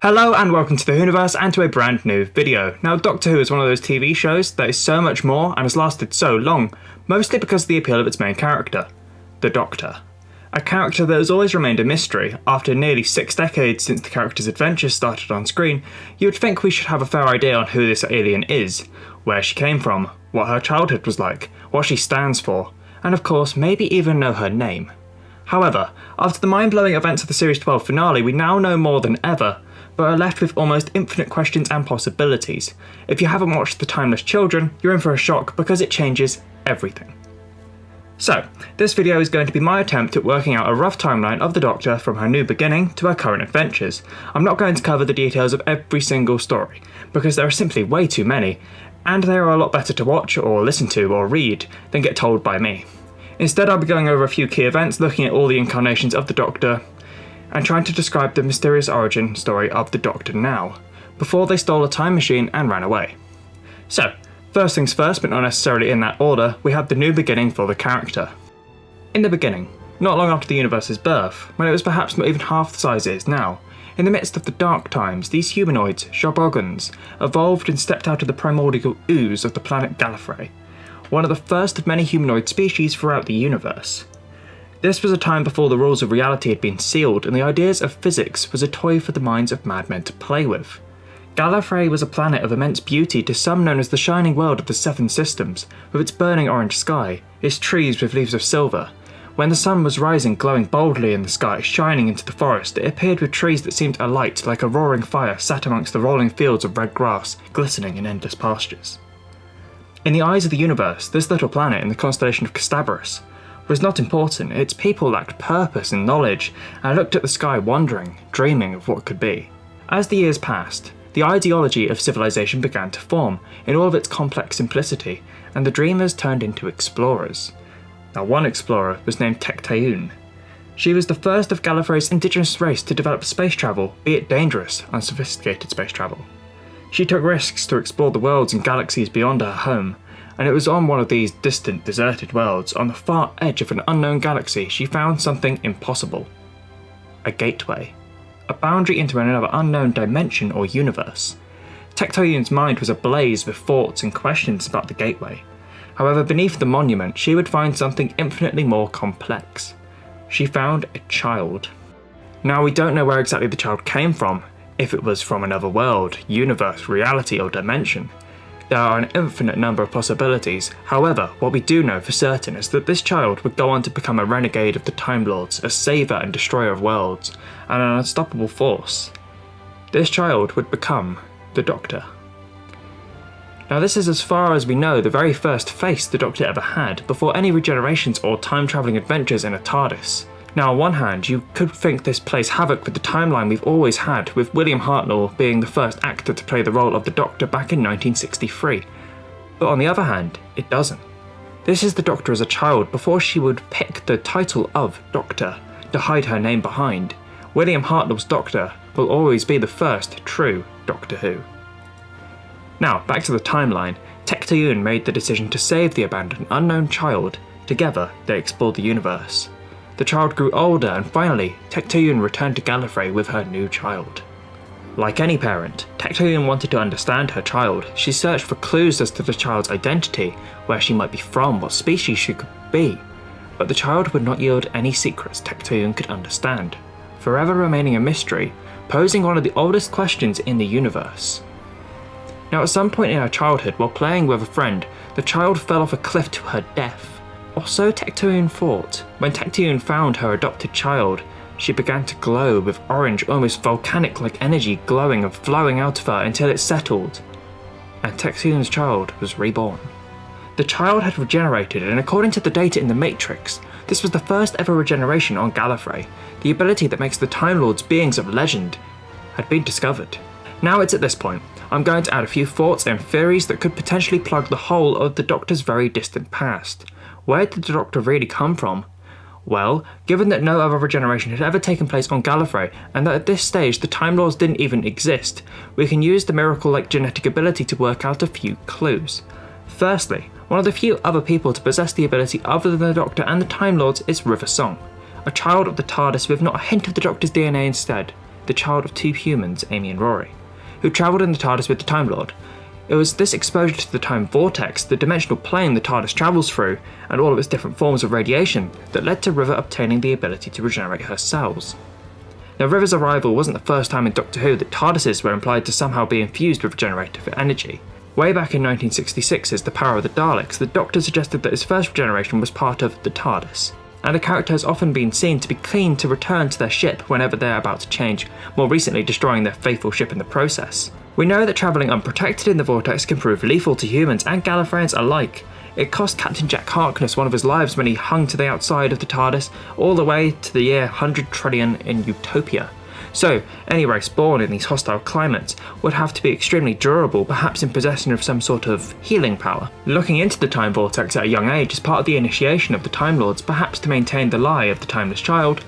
Hello and welcome to the Whoniverse and to a brand new video. Now Doctor Who is one of those TV shows that is so much more and has lasted so long, mostly because of the appeal of its main character, the Doctor. A character that has always remained a mystery. After nearly 6 decades since the character's adventures started on screen, you would think we should have a fair idea on who this alien is, where she came from, what her childhood was like, what she stands for, and of course maybe even know her name. However, after the mind-blowing events of the Series 12 finale, we now know more than ever, but are left with almost infinite questions and possibilities. If you haven't watched The Timeless Children, you're in for a shock because it changes everything. So, this video is going to be my attempt at working out a rough timeline of the Doctor from her new beginning to her current adventures. I'm not going to cover the details of every single story, because there are simply way too many, and they are a lot better to watch or listen to or read than get told by me. Instead, I'll be going over a few key events, looking at all the incarnations of the Doctor, and trying to describe the mysterious origin story of the Doctor now, before they stole a time machine and ran away. So, first things first, but not necessarily in that order, we have the new beginning for the character. In the beginning, not long after the universe's birth, when it was perhaps not even half the size it is now, in the midst of the dark times, these humanoids, Budgens, evolved and stepped out of the primordial ooze of the planet Gallifrey, one of the first of many humanoid species throughout the universe. This was a time before the rules of reality had been sealed and the ideas of physics was a toy for the minds of madmen to play with. Gallifrey was a planet of immense beauty, to some known as the shining world of the Seven Systems, with its burning orange sky, its trees with leaves of silver. When the sun was rising glowing boldly in the sky, shining into the forest, it appeared with trees that seemed alight like a roaring fire sat amongst the rolling fields of red grass, glistening in endless pastures. In the eyes of the universe, this little planet in the constellation of Castabris was not important. Its people lacked purpose and knowledge, and looked at the sky wondering, dreaming of what could be. As the years passed, the ideology of civilization began to form, in all of its complex simplicity, and the dreamers turned into explorers. Now one explorer was named Tecteun. She was the first of Gallifrey's indigenous race to develop space travel, be it dangerous, unsophisticated space travel. She took risks to explore the worlds and galaxies beyond her home, and it was on one of these distant, deserted worlds, on the far edge of an unknown galaxy, she found something impossible. A gateway. A boundary into another unknown dimension or universe. Tecteun's mind was ablaze with thoughts and questions about the gateway. However, beneath the monument, she would find something infinitely more complex. She found a child. Now, we don't know where exactly the child came from, if it was from another world, universe, reality, or dimension. There are an infinite number of possibilities. However, what we do know for certain is that this child would go on to become a renegade of the Time Lords, a saver and destroyer of worlds, and an unstoppable force. This child would become the Doctor. Now, this is, as far as we know, the very first face the Doctor ever had, before any regenerations or time-travelling adventures in a TARDIS. Now, on one hand, you could think this plays havoc with the timeline we've always had, with William Hartnell being the first actor to play the role of the Doctor back in 1963. But on the other hand, it doesn't. This is the Doctor as a child, before she would pick the title of Doctor to hide her name behind. William Hartnell's Doctor will always be the first true Doctor Who. Now, back to the timeline. Tecteun made the decision to save the abandoned unknown child. Together, they explored the universe. The child grew older, and finally, Tecteun returned to Gallifrey with her new child. Like any parent, Tecteun wanted to understand her child. She searched for clues as to the child's identity, where she might be from, what species she could be. But the child would not yield any secrets Tecteun could understand, forever remaining a mystery, posing one of the oldest questions in the universe. Now, at some point in her childhood, while playing with a friend, the child fell off a cliff to her death. Or so Tecteun thought. When Tecteun found her adopted child, she began to glow with orange, almost volcanic-like energy glowing and flowing out of her until it settled, and Tecteun's child was reborn. The child had regenerated, and according to the data in the Matrix, this was the first ever regeneration on Gallifrey. The ability that makes the Time Lords beings of legend had been discovered. Now it's at this point, I'm going to add a few thoughts and theories that could potentially plug the hole of the Doctor's very distant past. Where did the Doctor really come from? Well, given that no other regeneration had ever taken place on Gallifrey, and that at this stage the Time Lords didn't even exist, we can use the miracle-like genetic ability to work out a few clues. Firstly, one of the few other people to possess the ability other than the Doctor and the Time Lords is River Song, a child of the TARDIS with not a hint of the Doctor's DNA instead. the child of two humans, Amy and Rory, who travelled in the TARDIS with the Time Lord. It was this exposure to the time vortex, the dimensional plane the TARDIS travels through, and all of its different forms of radiation, that led to River obtaining the ability to regenerate her cells. Now, River's arrival wasn't the first time in Doctor Who that TARDISes were implied to somehow be infused with regenerative energy. Way back in 1966's The Power of the Daleks, the Doctor suggested that his first regeneration was part of the TARDIS, and the character has often been seen to be keen to return to their ship whenever they're about to change, more recently destroying their faithful ship in the process. We know that travelling unprotected in the vortex can prove lethal to humans and Gallifreyans alike. It cost Captain Jack Harkness one of his lives when he hung to the outside of the TARDIS all the way to the year 100 trillion in Utopia. So, any race born in these hostile climates would have to be extremely durable, perhaps in possession of some sort of healing power. Looking into the time vortex at a young age is part of the initiation of the Time Lords, perhaps to maintain the lie of the timeless child,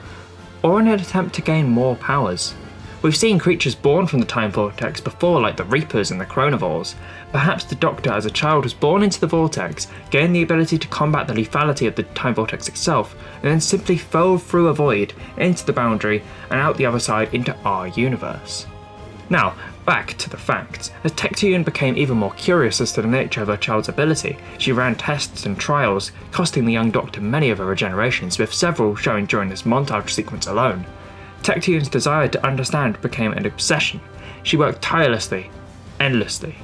or in an attempt to gain more powers. We've seen creatures born from the time vortex before, like the Reapers and the Chronovores. Perhaps the Doctor as a child was born into the vortex, gained the ability to combat the lethality of the time vortex itself, and then simply fell through a void, into the boundary, and out the other side into our universe. Now, back to the facts. As Tecteun became even more curious as to the nature of her child's ability, she ran tests and trials, costing the young Doctor many of her regenerations, with several showing during this montage sequence alone. Tecteun's desire to understand became an obsession. She worked tirelessly, endlessly,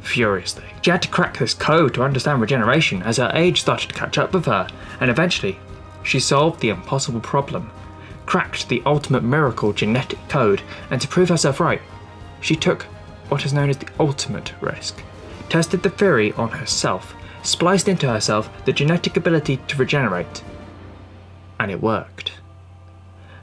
furiously. She had to crack this code to understand regeneration as her age started to catch up with her, and eventually, she solved the impossible problem. Cracked the ultimate miracle genetic code, and to prove herself right, she took what is known as the ultimate risk. Tested the theory on herself, spliced into herself the genetic ability to regenerate, and it worked.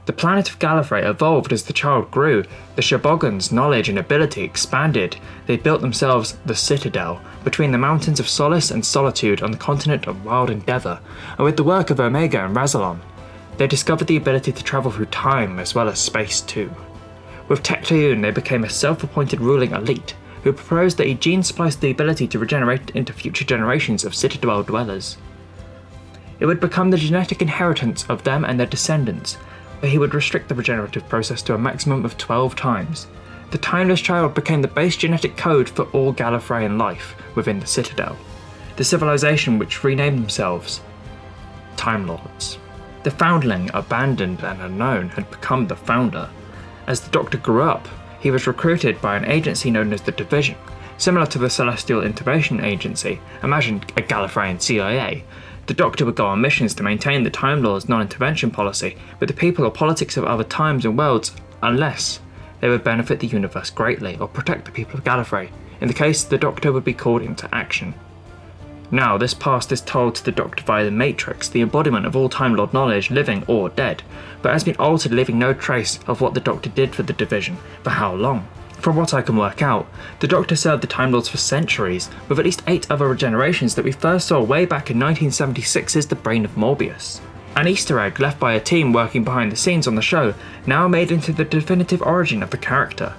The planet of Gallifrey evolved as the child grew. The Shobogans' knowledge and ability expanded. They built themselves the Citadel, between the mountains of Solace and Solitude on the continent of Wild Endeavour, and with the work of Omega and Rassilon, they discovered the ability to travel through time as well as space too. With Tecteun, they became a self-appointed ruling elite, who proposed that he gene-spliced the ability to regenerate into future generations of Citadel dwellers. It would become the genetic inheritance of them and their descendants, but he would restrict the regenerative process to a maximum of 12 times. The timeless child became the base genetic code for all Gallifreyan life within the Citadel, the civilization which renamed themselves Time Lords. The foundling, abandoned and unknown, had become the founder. As the Doctor grew up, he was recruited by an agency known as the Division, similar to the Celestial Intervention Agency. Imagine a Gallifreyan CIA. The Doctor would go on missions to maintain the Time Lord's non-intervention policy with the people or politics of other times and worlds, unless they would benefit the universe greatly or protect the people of Gallifrey. In the case, the Doctor would be called into action. Now, this past is told to the Doctor via the Matrix, the embodiment of all Time Lord knowledge, living or dead, but has been altered, leaving no trace of what the Doctor did for the Division, for how long. From what I can work out, the Doctor served the Time Lords for centuries, with at least 8 other regenerations that we first saw way back in 1976's The Brain of Morbius. An Easter egg left by a team working behind the scenes on the show, now made into the definitive origin of the character.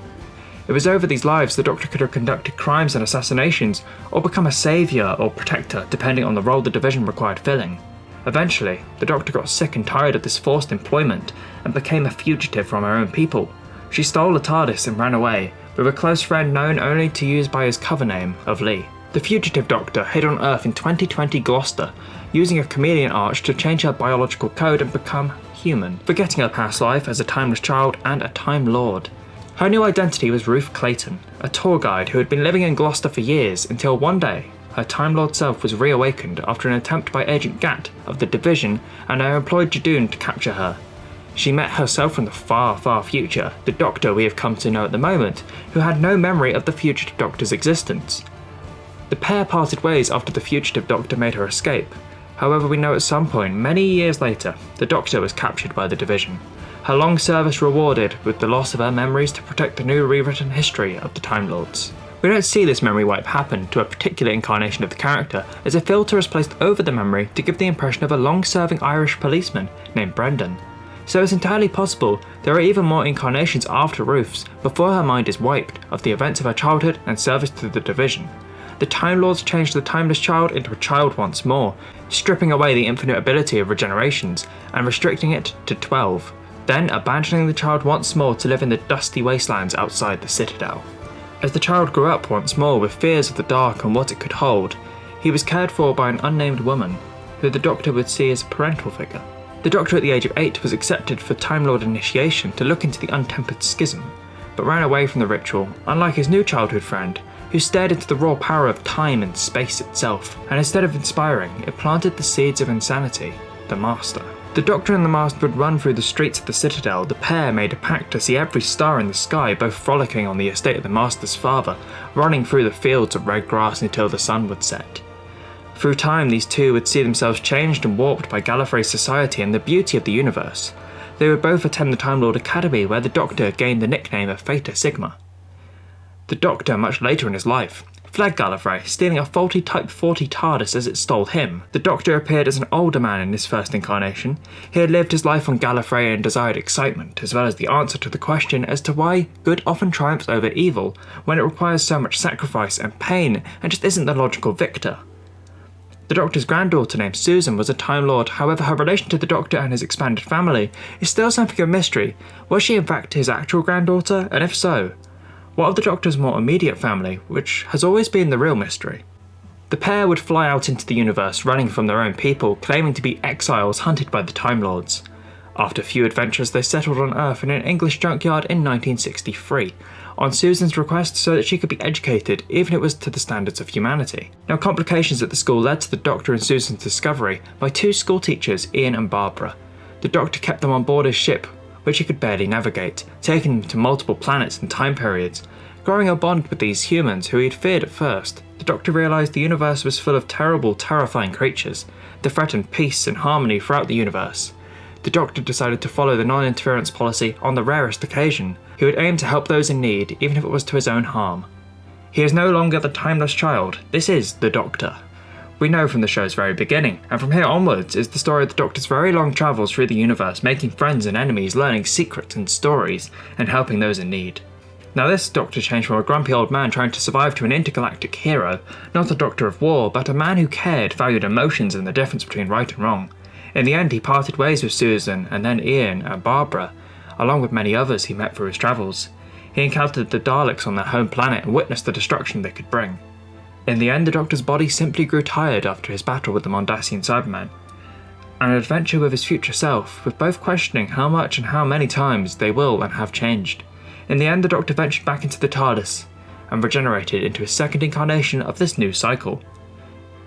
It was over these lives the Doctor could have conducted crimes and assassinations, or become a saviour or protector, depending on the role the Division required filling. Eventually, the Doctor got sick and tired of this forced employment, and became a fugitive from her own people. She stole a TARDIS and ran away, with a close friend known only to use by his cover name of Lee. The fugitive Doctor hid on Earth in 2020 Gloucester, using a chameleon arch to change her biological code and become human, forgetting her past life as a timeless child and a Time Lord. Her new identity was Ruth Clayton, a tour guide who had been living in Gloucester for years, until one day her Time Lord self was reawakened after an attempt by Agent Gat of the Division and her employed Jadoon to capture her. She met herself from the far, far future, the Doctor we have come to know at the moment, who had no memory of the fugitive Doctor's existence. The pair parted ways after the fugitive Doctor made her escape. However, we know at some point, many years later, the Doctor was captured by the Division. Her long service rewarded with the loss of her memories to protect the new rewritten history of the Time Lords. We don't see this memory wipe happen to a particular incarnation of the character, as a filter is placed over the memory to give the impression of a long-serving Irish policeman named Brendan. So it's entirely possible there are even more incarnations after Ruth's before her mind is wiped of the events of her childhood and service to the Division. The Time Lords changed the timeless child into a child once more, stripping away the infinite ability of regenerations and restricting it to 12. then abandoning the child once more to live in the dusty wastelands outside the Citadel. As the child grew up once more with fears of the dark and what it could hold, he was cared for by an unnamed woman, who the Doctor would see as a parental figure. The Doctor at the age of 8 was accepted for Time Lord initiation to look into the untempered schism, but ran away from the ritual, unlike his new childhood friend, who stared into the raw power of time and space itself, and instead of inspiring, it planted the seeds of insanity, the Master. The Doctor and the Master would run through the streets of the Citadel. The pair made a pact to see every star in the sky, both frolicking on the estate of the Master's father, running through the fields of red grass until the sun would set. Through time, these two would see themselves changed and warped by Gallifrey's society and the beauty of the universe. They would both attend the Time Lord Academy, where the Doctor gained the nickname of Theta Sigma. The Doctor, much later in his life, fled Gallifrey, stealing a faulty Type 40 TARDIS as it stole him. The Doctor appeared as an older man in his first incarnation. He had lived his life on Gallifrey and desired excitement, as well as the answer to the question as to why good often triumphs over evil when it requires so much sacrifice and pain and just isn't the logical victor. The Doctor's granddaughter named Susan was a Time Lord, however her relation to the Doctor and his expanded family is still something of a mystery. Was she in fact his actual granddaughter, and if so, what of the Doctor's more immediate family, which has always been the real mystery? The pair would fly out into the universe, running from their own people, claiming to be exiles hunted by the Time Lords. After a few adventures, they settled on Earth in an English junkyard in 1963, on Susan's request so that she could be educated, even if it was to the standards of humanity. Now, complications at the school led to the Doctor and Susan's discovery by two school teachers, Ian and Barbara. The Doctor kept them on board his ship, which he could barely navigate, taking them to multiple planets and time periods. Growing a bond with these humans who he had feared at first, the Doctor realised the universe was full of terrible, terrifying creatures that threatened peace and harmony throughout the universe. The Doctor decided to follow the non-interference policy on the rarest occasion. He would aim to help those in need, even if it was to his own harm. He is no longer the timeless child. This is the Doctor. We know from the show's very beginning, and from here onwards is the story of the Doctor's very long travels through the universe, making friends and enemies, learning secrets and stories, and helping those in need. Now this Doctor changed from a grumpy old man trying to survive to an intergalactic hero, not a Doctor of war, but a man who cared, valued emotions and the difference between right and wrong. In the end, he parted ways with Susan, and then Ian and Barbara, along with many others he met through his travels. He encountered the Daleks on their home planet and witnessed the destruction they could bring. In the end, the Doctor's body simply grew tired after his battle with the Mondasian Cybermen, and an adventure with his future self, with both questioning how much and how many times they will and have changed. In the end, the Doctor ventured back into the TARDIS, and regenerated into his second incarnation of this new cycle.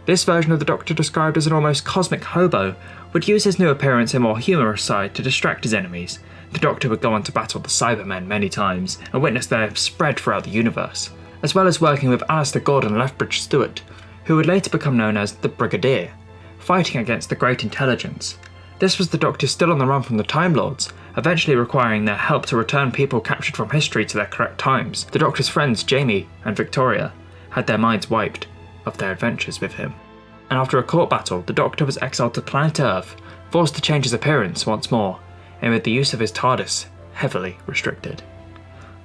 This version of the Doctor, described as an almost cosmic hobo, would use his new appearance and more humorous side to distract his enemies. The Doctor would go on to battle the Cybermen many times, and witness their spread throughout the universe, as well as working with Alistair Gordon Lethbridge Stewart, who would later become known as the Brigadier, fighting against the Great Intelligence. This was the Doctor still on the run from the Time Lords, eventually requiring their help to return people captured from history to their correct times. The Doctor's friends Jamie and Victoria had their minds wiped of their adventures with him. And after a court battle, the Doctor was exiled to planet Earth, forced to change his appearance once more, and with the use of his TARDIS heavily restricted.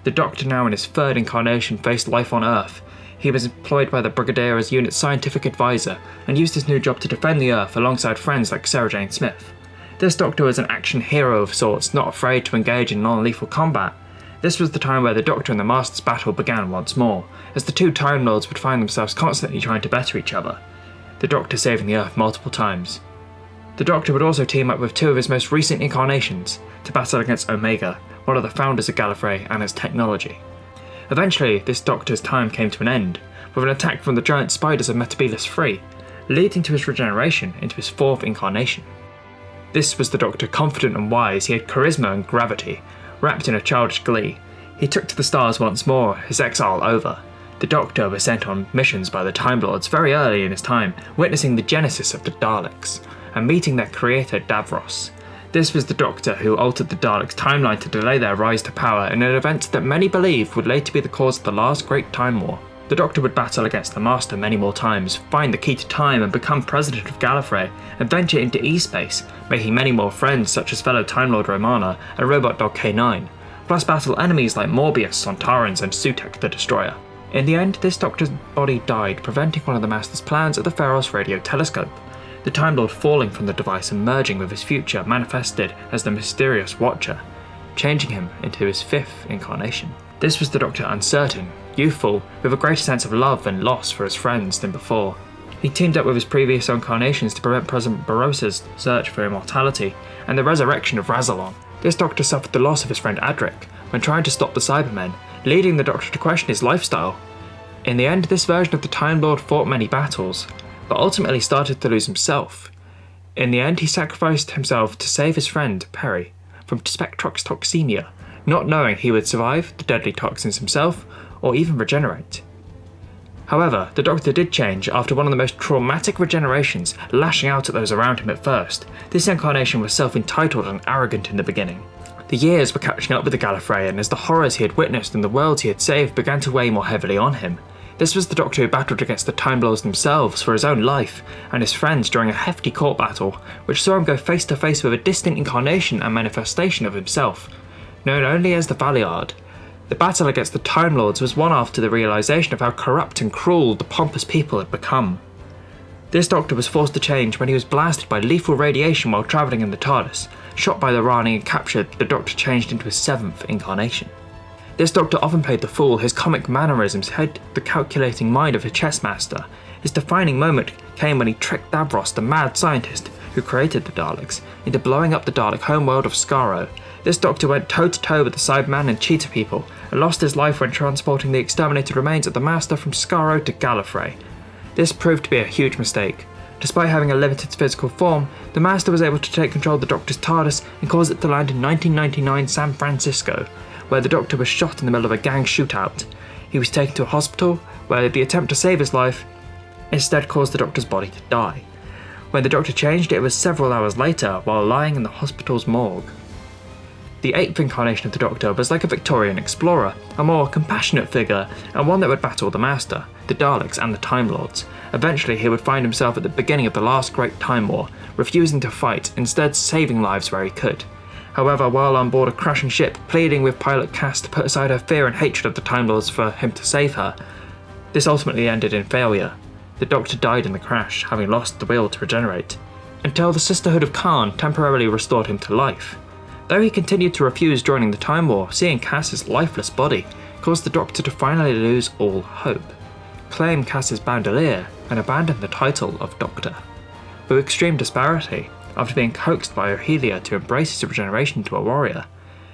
The Doctor, now in his third incarnation, faced life on Earth. He was employed by the Brigadier as unit's scientific advisor, and used his new job to defend the Earth alongside friends like Sarah Jane Smith. This Doctor was an action hero of sorts, not afraid to engage in non-lethal combat. This was the time where the Doctor and the Master's battle began once more, as the two Time Lords would find themselves constantly trying to better each other, the Doctor saving the Earth multiple times. The Doctor would also team up with two of his most recent incarnations to battle against Omega, one of the founders of Gallifrey and its technology. Eventually, this Doctor's time came to an end, with an attack from the giant spiders of Metebelis 3, leading to his regeneration into his fourth incarnation. This was the Doctor, confident and wise. He had charisma and gravity, wrapped in a childish glee. He took to the stars once more, his exile over. The Doctor was sent on missions by the Time Lords very early in his time, witnessing the genesis of the Daleks, and meeting their creator Davros. This was the Doctor who altered the Daleks' timeline to delay their rise to power in an event that many believe would later be the cause of the last Great Time War. The Doctor would battle against the Master many more times, find the key to time and become president of Gallifrey, and venture into E-space, making many more friends such as fellow Time Lord Romana and robot dog K9, plus battle enemies like Morbius, Sontarans and Sutek the Destroyer. In the end, this Doctor's body died, preventing one of the Master's plans at the Pharos radio telescope. the Time Lord falling from the device and merging with his future manifested as the mysterious Watcher, changing him into his 5th incarnation. This was the Doctor uncertain, youthful, with a greater sense of love and loss for his friends than before. He teamed up with his previous incarnations to prevent President Barossa's search for immortality and the resurrection of Rassilon. This Doctor suffered the loss of his friend Adric when trying to stop the Cybermen, leading the Doctor to question his lifestyle. In the end, this version of the Time Lord fought many battles, but ultimately started to lose himself. In the end, he sacrificed himself to save his friend, Perry, from spectrox toxemia, not knowing he would survive the deadly toxins himself, or even regenerate. However, the Doctor did change after one of the most traumatic regenerations, lashing out at those around him at first. This incarnation was self-entitled and arrogant in the beginning. The years were catching up with the Gallifreyan as the horrors he had witnessed and the worlds he had saved began to weigh more heavily on him. This was the Doctor who battled against the Time Lords themselves for his own life and his friends during a hefty court battle, which saw him go face to face with a distant incarnation and manifestation of himself, known only as the Valiard. The battle against the Time Lords was won after the realisation of how corrupt and cruel the pompous people had become. This Doctor was forced to change when he was blasted by lethal radiation while travelling in the TARDIS. Shot by the Rani and captured, the Doctor changed into his 7th incarnation. This Doctor often played the fool. His comic mannerisms had the calculating mind of a chess master. His defining moment came when he tricked Davros, the mad scientist who created the Daleks, into blowing up the Dalek homeworld of Skaro. This Doctor went toe-to-toe with the Cyberman and Cheetah people, and lost his life when transporting the exterminated remains of the Master from Skaro to Gallifrey. This proved to be a huge mistake. Despite having a limited physical form, the Master was able to take control of the Doctor's TARDIS and cause it to land in 1999 San Francisco, where the Doctor was shot in the middle of a gang shootout. He was taken to a hospital, where the attempt to save his life instead caused the Doctor's body to die. When the Doctor changed, it was several hours later, while lying in the hospital's morgue. The 8th incarnation of the Doctor was like a Victorian explorer, a more compassionate figure, and one that would battle the Master, the Daleks and the Time Lords. Eventually he would find himself at the beginning of the last great Time War, refusing to fight, instead saving lives where he could. However, while on board a crashing ship, pleading with pilot Cass to put aside her fear and hatred of the Time Lords for him to save her, this ultimately ended in failure. The Doctor died in the crash, having lost the will to regenerate, until the Sisterhood of Khan temporarily restored him to life. Though he continued to refuse joining the Time War, seeing Cass's lifeless body caused the Doctor to finally lose all hope, claim Cass's bandolier, and abandon the title of Doctor. With extreme disparity, after being coaxed by Ohelia to embrace his regeneration to a warrior,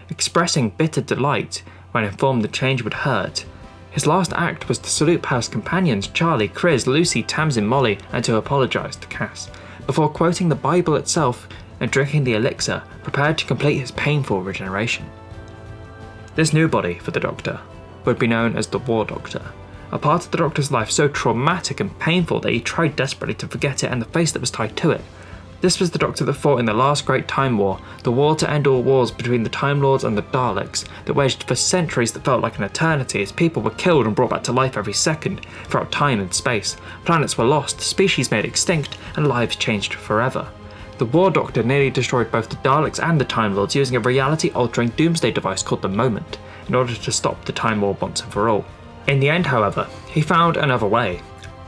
expressing bitter delight when informed the change would hurt, his last act was to salute past companions Charlie, Chris, Lucy, Tamsin, Molly, and to apologise to Cass, before quoting the Bible itself and drinking the elixir, prepared to complete his painful regeneration. This new body for the Doctor would be known as the War Doctor, a part of the Doctor's life so traumatic and painful that he tried desperately to forget it and the face that was tied to it. This was the Doctor that fought in the last great Time War, the war to end all wars between the Time Lords and the Daleks, that waged for centuries that felt like an eternity as people were killed and brought back to life every second, throughout time and space. Planets were lost, species made extinct, and lives changed forever. The War Doctor nearly destroyed both the Daleks and the Time Lords using a reality-altering doomsday device called the Moment, in order to stop the Time War once and for all. In the end, however, he found another way,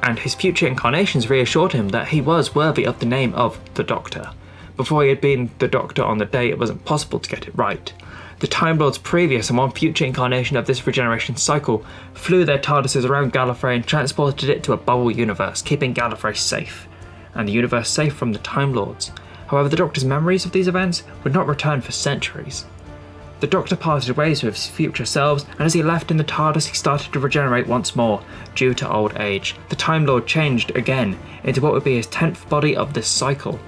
and his future incarnations reassured him that he was worthy of the name of the Doctor. Before he had been the Doctor on the day it wasn't possible to get it right. The Time Lords previous and one future incarnation of this regeneration cycle flew their TARDISes around Gallifrey and transported it to a bubble universe, keeping Gallifrey safe, and the universe safe from the Time Lords. However, the Doctor's memories of these events would not return for centuries. The Doctor parted ways with his future selves, and as he left in the TARDIS he started to regenerate once more, due to old age. The Time Lord changed again, into what would be his 10th body of this cycle.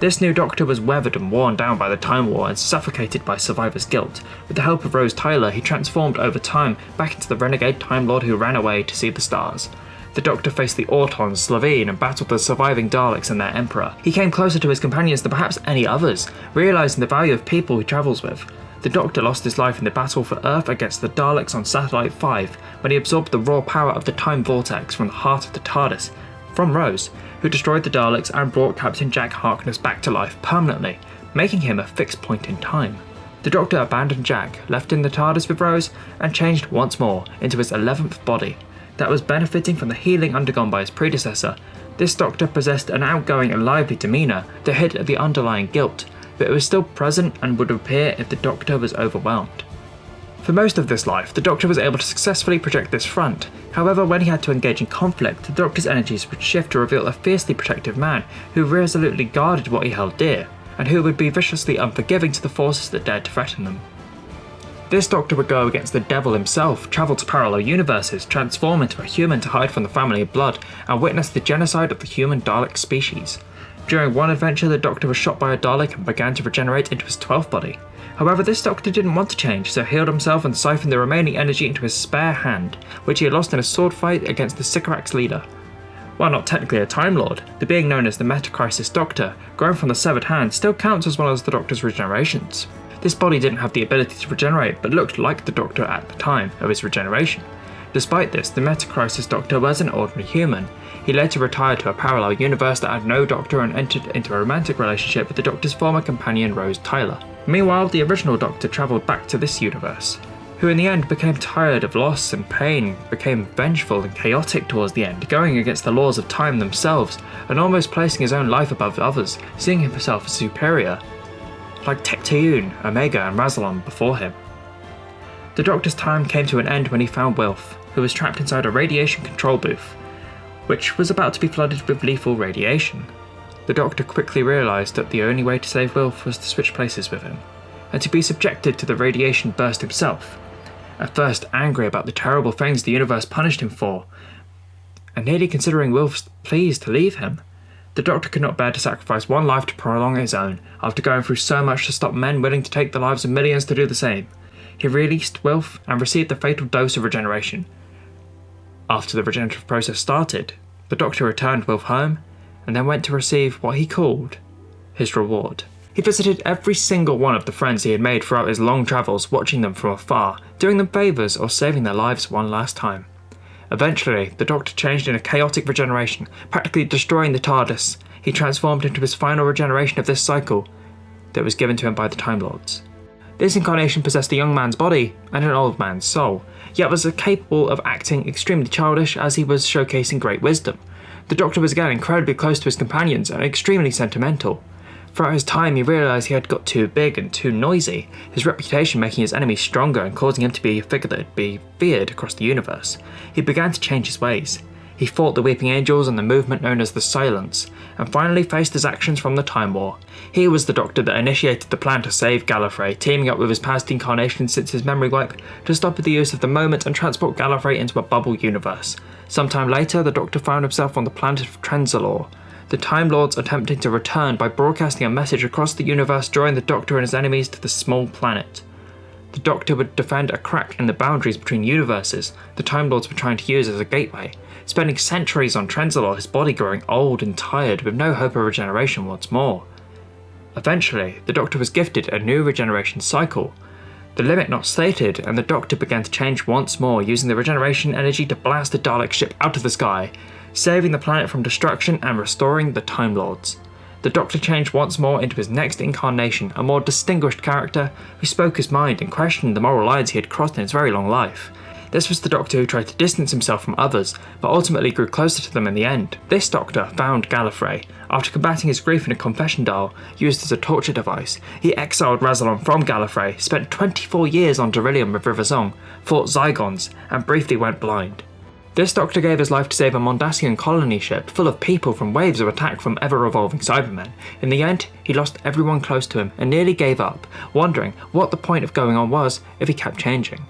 This new Doctor was weathered and worn down by the Time War and suffocated by survivor's guilt. With the help of Rose Tyler, he transformed over time back into the renegade Time Lord who ran away to see the stars. The Doctor faced the Autons, Slovene, and battled the surviving Daleks and their Emperor. He came closer to his companions than perhaps any others, realising the value of people he travels with. The Doctor lost his life in the battle for Earth against the Daleks on Satellite 5 when he absorbed the raw power of the Time Vortex from the heart of the TARDIS, from Rose, who destroyed the Daleks and brought Captain Jack Harkness back to life permanently, making him a fixed point in time. The Doctor abandoned Jack, left in the TARDIS with Rose, and changed once more into his 11th body, that was benefiting from the healing undergone by his predecessor, This Doctor possessed an outgoing and lively demeanour that hid at the underlying guilt, but it was still present and would appear if the Doctor was overwhelmed. For most of this life, the Doctor was able to successfully project this front. However, when he had to engage in conflict, the Doctor's energies would shift to reveal a fiercely protective man who resolutely guarded what he held dear, and who would be viciously unforgiving to the forces that dared to threaten them. This Doctor would go against the devil himself, travel to parallel universes, transform into a human to hide from the family of blood, and witness the genocide of the human Dalek species. During one adventure, the Doctor was shot by a Dalek and began to regenerate into his 12th body. However, this Doctor didn't want to change, so healed himself and siphoned the remaining energy into his spare hand, which he had lost in a sword fight against the Sycorax leader. While not technically a Time Lord, the being known as the Metacrisis Doctor, grown from the severed hand, still counts as one of the Doctor's regenerations. This body didn't have the ability to regenerate, but looked like the Doctor at the time of his regeneration. Despite this, the Metacrisis Doctor was an ordinary human. He later retired to a parallel universe that had no Doctor and entered into a romantic relationship with the Doctor's former companion Rose Tyler. Meanwhile, the original Doctor travelled back to this universe, who in the end became tired of loss and pain, became vengeful and chaotic towards the end, going against the laws of time themselves, and almost placing his own life above others, seeing himself as superior, like Tecteun, Omega and Rassilon before him. The Doctor's time came to an end when he found Wilf, who was trapped inside a radiation control booth, which was about to be flooded with lethal radiation. The Doctor quickly realised that the only way to save Wilf was to switch places with him, and to be subjected to the radiation burst himself. At first angry about the terrible things the universe punished him for, and nearly considering Wilf's pleas to leave him, the Doctor could not bear to sacrifice one life to prolong his own, after going through so much to stop men willing to take the lives of millions to do the same. He released Wilf and received the fatal dose of regeneration. After the regenerative process started, the Doctor returned Wilf home, and then went to receive what he called his reward. He visited every single one of the friends he had made throughout his long travels, watching them from afar, doing them favours or saving their lives one last time. Eventually, the Doctor changed in a chaotic regeneration, practically destroying the TARDIS. He transformed into his final regeneration of this cycle that was given to him by the Time Lords. This incarnation possessed a young man's body and an old man's soul, yet was capable of acting extremely childish as he was showcasing great wisdom. The Doctor was again incredibly close to his companions and extremely sentimental. Throughout his time, he realised he had got too big and too noisy, his reputation making his enemies stronger and causing him to be a figure that would be feared across the universe. He began to change his ways. He fought the Weeping Angels and the movement known as the Silence, and finally faced his actions from the Time War. He was the Doctor that initiated the plan to save Gallifrey, teaming up with his past incarnations since his memory wipe to stop the use of the moment and transport Gallifrey into a bubble universe. Sometime later, the Doctor found himself on the planet of Trenzalore, the Time Lords attempting to return by broadcasting a message across the universe, drawing the Doctor and his enemies to the small planet. The Doctor would defend a crack in the boundaries between universes the Time Lords were trying to use as a gateway, spending centuries on Trenzalore, his body growing old and tired with no hope of regeneration once more. Eventually, the Doctor was gifted a new regeneration cycle, the limit not stated, and the Doctor began to change once more, using the regeneration energy to blast the Dalek ship out of the sky, saving the planet from destruction and restoring the Time Lords. The Doctor changed once more into his next incarnation, a more distinguished character who spoke his mind and questioned the moral lines he had crossed in his very long life. This was the Doctor who tried to distance himself from others, but ultimately grew closer to them in the end. This Doctor found Gallifrey. After combating his grief in a confession dial used as a torture device, he exiled Rassilon from Gallifrey, spent 24 years on Darillium with River Song, fought Zygons, and briefly went blind. This Doctor gave his life to save a Mondasian colony ship full of people from waves of attack from ever-evolving Cybermen. In the end, he lost everyone close to him and nearly gave up, wondering what the point of going on was if he kept changing.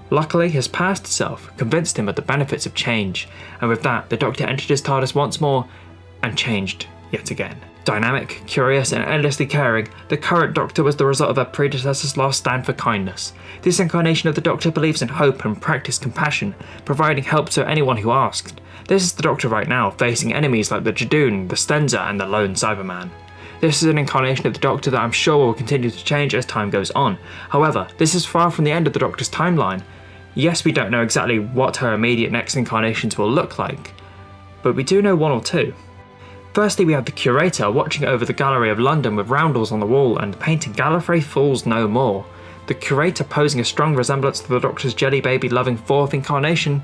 Luckily, his past self convinced him of the benefits of change, and with that, the Doctor entered his TARDIS once more and changed yet again. Dynamic, curious, and endlessly caring, the current Doctor was the result of her predecessor's last stand for kindness. This incarnation of the Doctor believes in hope and practiced compassion, providing help to anyone who asked. This is the Doctor right now, facing enemies like the Jadoon, the Stenza, and the lone Cyberman. This is an incarnation of the Doctor that I'm sure will continue to change as time goes on. However, this is far from the end of the Doctor's timeline. Yes, we don't know exactly what her immediate next incarnations will look like, but we do know one or two. Firstly, we have the Curator watching over the Gallery of London with roundels on the wall and painting Gallifrey Fools No More. The Curator posing a strong resemblance to the Doctor's jelly baby loving fourth incarnation,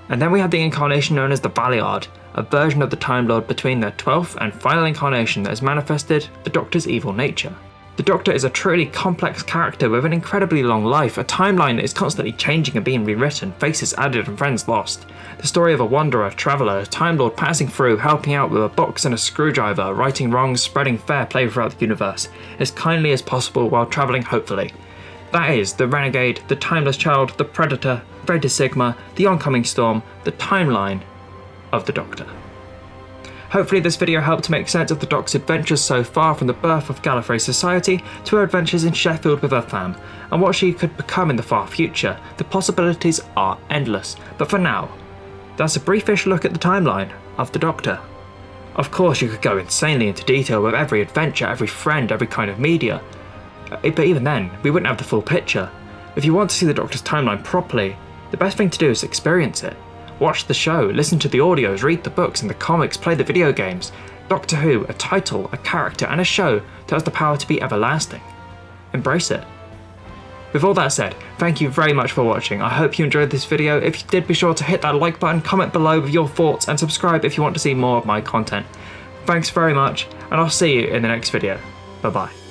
And then we have the incarnation known as the Valeyard, a version of the Time Lord between their 12th and final incarnation that has manifested the Doctor's evil nature. The Doctor is a truly complex character with an incredibly long life, a timeline that is constantly changing and being rewritten, faces added and friends lost. The story of a wanderer, traveller, a Time Lord passing through, helping out with a box and a screwdriver, righting wrongs, spreading fair play throughout the universe, as kindly as possible while travelling hopefully. That is, the Renegade, the Timeless Child, the Predator, Theta Sigma, the Oncoming Storm, the timeline of the Doctor. Hopefully this video helped to make sense of the Doctor's adventures so far, from the birth of Gallifrey society to her adventures in Sheffield with her fam, and what she could become in the far future. The possibilities are endless, but for now, that's a briefish look at the timeline of the Doctor. Of course you could go insanely into detail with every adventure, every friend, every kind of media, but even then, we wouldn't have the full picture. If you want to see the Doctor's timeline properly, the best thing to do is experience it. Watch the show, listen to the audios, read the books and the comics, play the video games. Doctor Who, a title, a character and a show that has the power to be everlasting. Embrace it. With all that said, thank you very much for watching. I hope you enjoyed this video. If you did, be sure to hit that like button, comment below with your thoughts and subscribe if you want to see more of my content. Thanks very much, and I'll see you in the next video. Bye bye.